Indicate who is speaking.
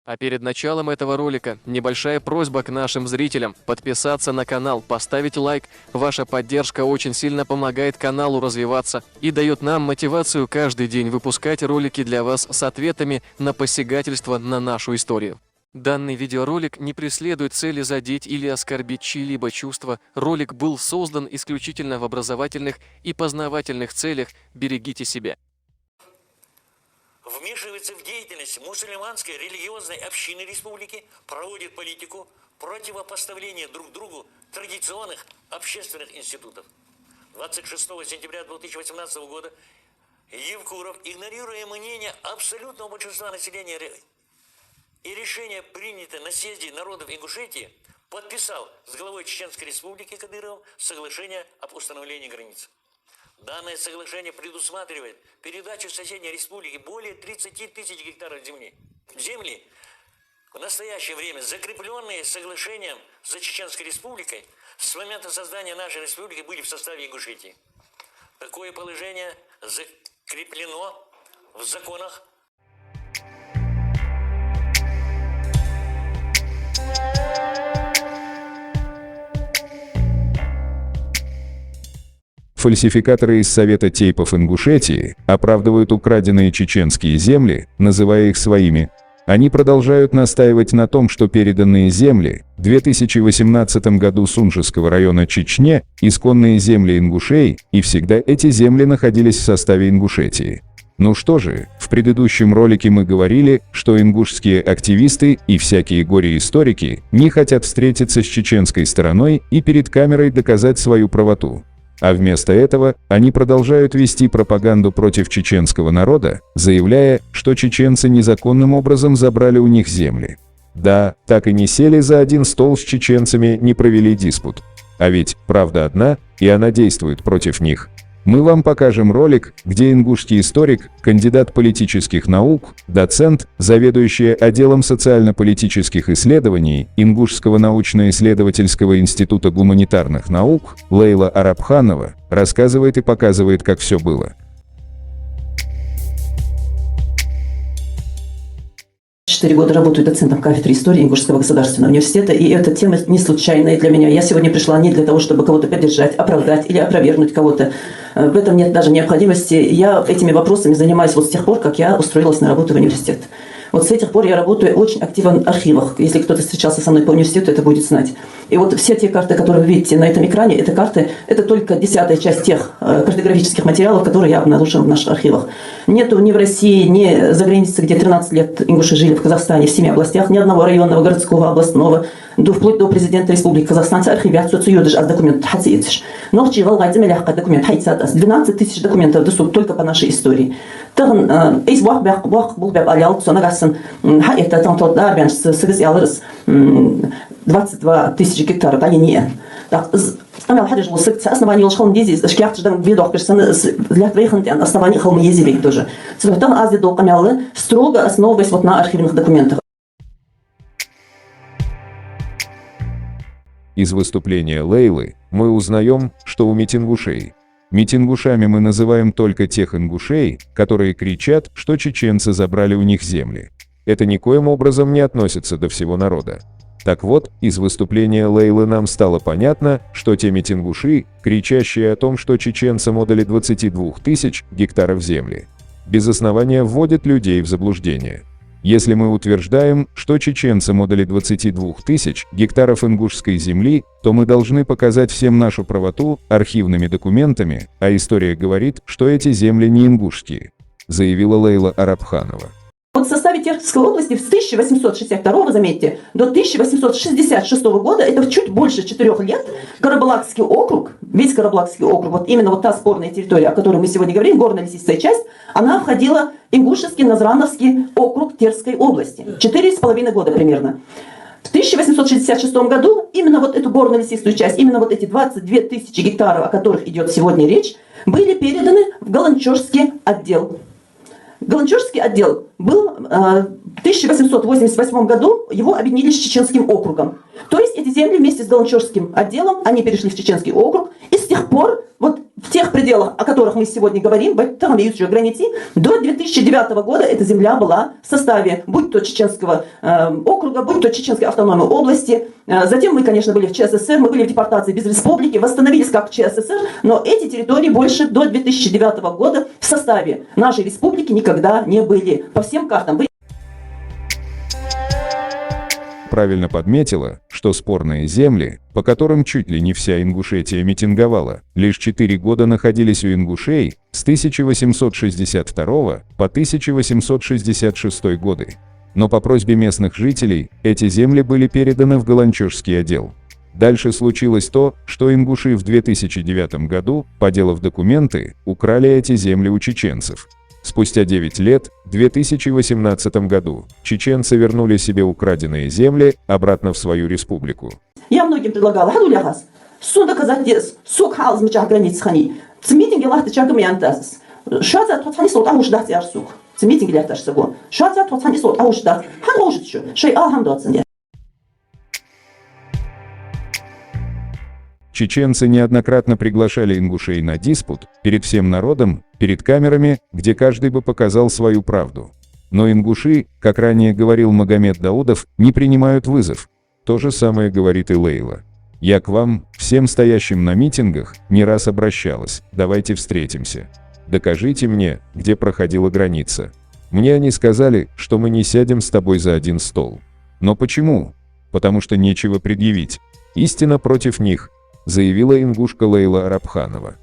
Speaker 1: А перед началом этого ролика небольшая просьба к нашим зрителям подписаться на канал, поставить лайк. Ваша поддержка очень сильно помогает каналу развиваться и дает нам мотивацию каждый день выпускать ролики для вас с ответами на посягательство на нашу историю. Данный видеоролик не преследует цели задеть или оскорбить чьи-либо чувства. Ролик был создан исключительно в образовательных и познавательных целях. Берегите себя.
Speaker 2: Вмешивается в деятельность мусульманской религиозной общины республики, проводит политику противопоставления друг другу традиционных общественных институтов. 26 сентября 2018 года Евкуров, игнорируя мнение абсолютного большинства населения и решение, принятое на съезде народов Ингушетии, подписал с главой Чеченской республики Кадыровым соглашение об установлении границ. Данное соглашение предусматривает передачу соседней республике более 30 тысяч гектаров земли. Земли, в настоящее время закрепленные соглашением за Чеченской республикой, с момента создания нашей республики были в составе Ингушетии. Такое положение закреплено в законах.
Speaker 3: Фальсификаторы из Совета Тейпов Ингушетии оправдывают украденные чеченские земли, называя их своими. Они продолжают настаивать на том, что переданные земли в 2018 году Сунжского района Чечне – исконные земли ингушей, и всегда эти земли находились в составе Ингушетии. Ну что же, в предыдущем ролике мы говорили, что ингушские активисты и всякие горе-историки не хотят встретиться с чеченской стороной и перед камерой доказать свою правоту. А вместо этого они продолжают вести пропаганду против чеченского народа, заявляя, что чеченцы незаконным образом забрали у них земли. Да, так и не сели за один стол с чеченцами, не провели диспут. А ведь правда одна, и она действует против них. Мы вам покажем ролик, где ингушский историк, кандидат политических наук, доцент, заведующая отделом социально-политических исследований Ингушского научно-исследовательского института гуманитарных наук Лейла Арабханова, рассказывает и показывает, как все было.
Speaker 4: 4 года работаю доцентом кафедры истории Ингушского государственного университета, и эта тема не случайная для меня. Я сегодня пришла не для того, чтобы кого-то поддержать, оправдать или опровергнуть кого-то. В этом нет даже необходимости. Я этими вопросами занимаюсь вот с тех пор, как я устроилась на работу в университет. Вот с этих пор я работаю очень активно в архивах. Если кто-то встречался со мной по университету, это будет знать. И вот все те карты, которые вы видите на этом экране, это карты, это только 10-я часть тех картографических материалов, которые я обнаружила в наших архивах. Нету ни в России, ни за границей, где 13 лет ингуши жили в Казахстане, в 7 областях, ни одного районного, городского, областного, вплоть до президента Республики Казахстан, архивят, социюдыш, а документ хацитиш. Но чего лягка документ хайцатас. 12 тысяч документов доступ только по нашей истории. Тагын из бах был бяк алял, сонагасан, это там тот дарбян сыгыз ялырыс 22 тысячи гектаров, они не. Амел хадиш был основание лшхом дези, шкяхтждан видох персоны для твоих оснований холм езили тоже. Там азы до камялы строго основываясь вот на архивных документах.
Speaker 3: Из выступления Лейлы мы узнаем, что у митингушей. Митингушами мы называем только тех ингушей, которые кричат, что чеченцы забрали у них земли. Это никоим образом не относится до всего народа. Так вот, из выступления Лейлы нам стало понятно, что те митингуши, кричащие о том, что чеченцам отдали 22 тысяч гектаров земли, без основания вводят людей в заблуждение. Если мы утверждаем, что чеченцам отдали 22 тысяч гектаров ингушской земли, то мы должны показать всем нашу правоту архивными документами, а история говорит, что эти земли не ингушские, заявила Лейла Арабханова.
Speaker 4: Вот в составе Терскской области с 1862, заметьте, до 1866 года, это чуть больше 4 лет, Карабалакский округ, весь Карабалакский округ, вот именно вот та спорная территория, о которой мы сегодня говорим, горно-лесистая часть, она входила в Ингушевский Назрановский округ Терской области. 4,5 года примерно. В 1866 году именно вот эту горно-лесистую часть, именно вот эти 22 тысячи гектаров, о которых идет сегодня речь, были переданы в Галанчожский отдел. Галанчожский отдел был в 1888 году, его объединили с Чеченским округом. То есть эти земли вместе с Галанчожским отделом, они перешли в Чеченский округ, и с тех пор, вот в тех пределах, о которых мы сегодня говорим, в границе, до 2009 года эта земля была в составе, будь то Чеченского округа, будь то Чеченской автономной области. Затем мы, конечно, были в ЧССР, мы были в депортации без республики, восстановились как ЧССР, но эти территории больше до 2009 года в составе нашей республики никогда не были. По всем картам были.
Speaker 3: Правильно подметила, что спорные земли, по которым чуть ли не вся Ингушетия митинговала, лишь 4 года находились у ингушей с 1862 по 1866 годы. Но по просьбе местных жителей эти земли были переданы в Галанчежский отдел. Дальше случилось то, что ингуши в 2009 году, поделав документы, украли эти земли у чеченцев. Спустя 9 лет, в 2018 году, чеченцы вернули себе украденные земли обратно в свою республику.
Speaker 4: Я многим предлагала, суд доказать, сок халз мечах границ хани, цмитинги лахты чаками антасис, шатя тот хани сот ауш дать сук, цмитинги лахташ саго, шатя тот хани сот ауш дать, хан ауш чу, шей алхам дотсен.
Speaker 3: Чеченцы неоднократно приглашали ингушей на диспут перед всем народом, перед камерами, где каждый бы показал свою правду. Но ингуши, как ранее говорил Магомед Даудов, не принимают вызов. То же самое говорит и Лейла. Я к вам, всем стоящим на митингах, не раз обращалась. Давайте встретимся. Докажите мне, где проходила граница. Мне они сказали, что мы не сядем с тобой за один стол. Но почему? Потому что нечего предъявить. Истина против них, заявила ингушка Лейла Арабханова.